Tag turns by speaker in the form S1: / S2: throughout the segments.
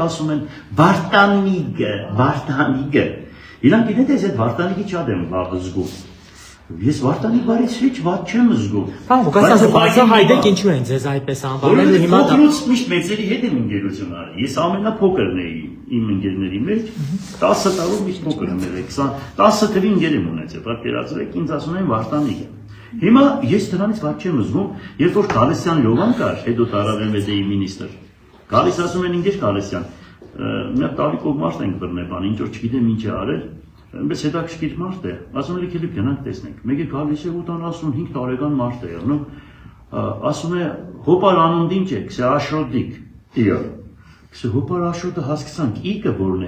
S1: Ասում են Վարդանիգը։ Իրանք գիտեք ես այդ Վարդանիգի շատ եմ վաղ զգում։ Ես Վարդանիգ բարից ոչ վատ չեմ զգում։
S2: Բան Ղուկասյան հայդեք ինչու են ձեզ այդպես անվանել ու հիմա
S1: Որովհետև միշտ մեծերի հետ եմ ընկերություն արել։ Ես ամենափոքրն էի իմ ընկերների մեջ 10 տարով միշտ փոքր եմ եղել 10 թվի ընկեր եմ ունեցել պատկերացրեք ինձ ասում են Վարդանիգը հիմա ես դրանից ված չեմ զգում երբ որ Գալստյան Լևոն կար հետո տարավենվեդեի մինիստր գալիս ասում են ինձ Գալստյան մի հատ տալիկով մարդ ենք բռնել բան ինչ որ չգիտեմ ինչ է արել այնպես հետաքրքիր մարդ է ասում են եկեք գնանք տեսնենք մեկը գալիս է 85 տարեկան մարդ է եղնում ասում է հոպար անունդ ինչ է քսե աշրոդիկ իա Քսե հոպար աշոտը հասկացանք, իգը որն է։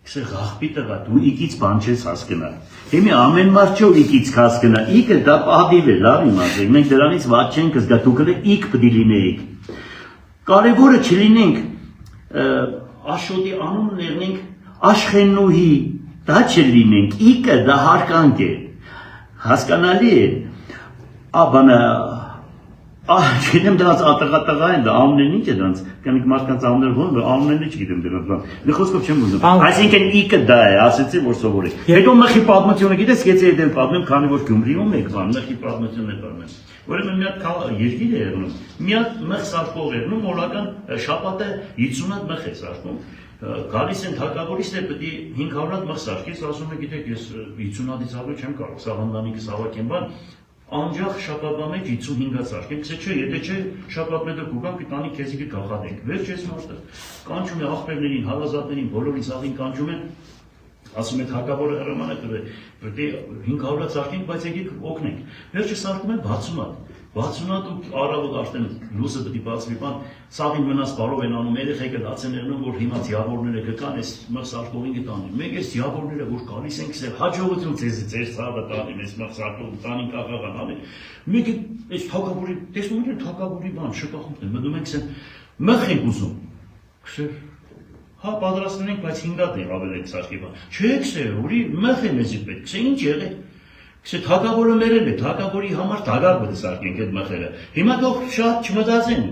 S1: Քսե աղբի տղա, դու իգից բան չես հասկնալ։ Հիմի ամեն մարդ չէ իգից հասկնա, իգը դա պատիվ է, լավ իմացեք, մենք դրանից ված չենք զգա, դուք էլ իգ պիտի լինեիք։ Կարևորը չլինենք աշոտի անունը եղնենք Աշխենուհի, դա չլինենք, իգը դա հարկանք է։ Հասկանալի է։ Աբանա Չգիտեմ դրանց ատղա են, դա ամեն ինչ է դրանց, կանիք մարդկանց ամներ ոնը, ամեն ինչ գիտեմ դրանց բան, մի խոսքով չեմ ուզում, այսինքն իգը դա է, ասեցի, որ սովորի, հետո մխի պատմությունը գիտես, գեցի հետ էլ պատմեմ, քանի որ Գյումրիում եք բան, մխի պատմությունն է պատմեմ, որևէ մի հատ երկիր է եղնում, մի հատ մխ սարքող եղնում, օրական շաբաթը 50 հատ մխ է սարքում, գալիս են թագավորից է պետք է 500 հատ մխ սարքես, ասում է գիտեք, ես 50 հատից ավելի չեմ կարող, սաղանդանիկը սավակեմ բան Անջախ շապատվա մեջ 55 հատ սարքեմ, քսե չէ, եթե չէ շապատմետը կուգան կտանի քեզի կգախատենք, վերջ ես մարդը, կանչում է աղբերներին, հարազատներին, բոլորին սաղին կանչում են, ասում է թագավորը հրաման է տվել, պետք է 500 հատ սարքենք, բայց եկեք օգնենք, վերջը սարքում են 60 հատ ու առավոտ արդեն լույսը պետք է բացվի բան, սաղին մնաց բարով են անում, երեխեքը լաց են եղնում, որ հիմա դիավորները կգան, այս մխ սարքողին կտանեն, մեկ այս դիավորները, որ գալիս են քսել, հաջողություն ձեզ ձեր ցավը տանեմ, այս մխ սարքողը տանին կաղաղան անեն, մեկը այս թագավորի, տեսնում եք թագավորի բան, շքախումն է, մտնում ենք ասեն, մխ ենք ուզում, քսել, հա պատրաստում ենք, բայց 5 հատ է ավել այդ սարքի բան, չէ քսել, ուրի մխ է մեզի պետք, քսել ինչ եղել Քսե թագավորը մերել է, թագավորի համար թագար պետք է սարքենք այդ մխերը։ Հիմա դուք շատ չմտածեն,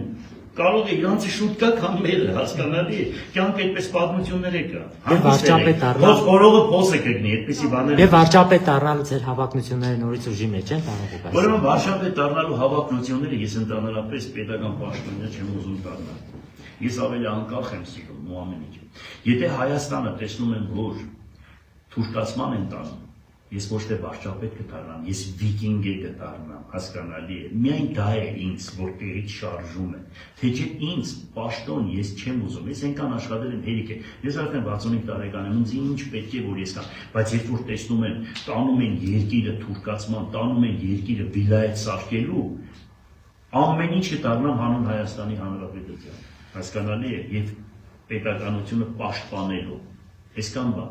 S1: կարող է իրանցի շուտ կա կամ մերը, հասկանալի է, կյանք այդպես պատմություններ է կա։
S2: Վարչապետ առնալ։
S1: Ոնց որողը փոս է կգնի, այդպեսի բաներ։
S2: Եվ վարչապետ առնալ ձեր հավակնությունները նորից ուժի մեջ են կարող եք ասել։
S1: Ուրեմն վարչապետ առնալու հավակնությունները ես ընդհանրապես պետական պաշտոններ չեմ ուզում դառնալ։ Ես ավելի անկախ եմ սիրում ու ամեն ինչ։ Եթե Հայաստանը տեսնում եմ, որ թուրքացման են տանում Ես ոչ թե վարչապետ կդառնամ, ես վիկինգ կդառնամ, հասկանալի է։ Միայն դա է ինձ, որ տեղից շարժում է։ Թե չէ ինձ պաշտոն ես չեմ ուզում, ես այնքան աշխատել եմ հերիք է։ Ես արդեն 65 տարեկան եմ, ինձ ինչ պետք է որ ես կամ, բայց երբ որ տեսնում են, տանում են երկիրը թուրքացման, տանում են երկիրը վիլայետ սարքելու, ամեն ինչ կդառնամ հանուն Հայաստանի Հանրապետության։ Հասկանալի է, եւ պետականությունը պաշտպանելու։ Այսքան բան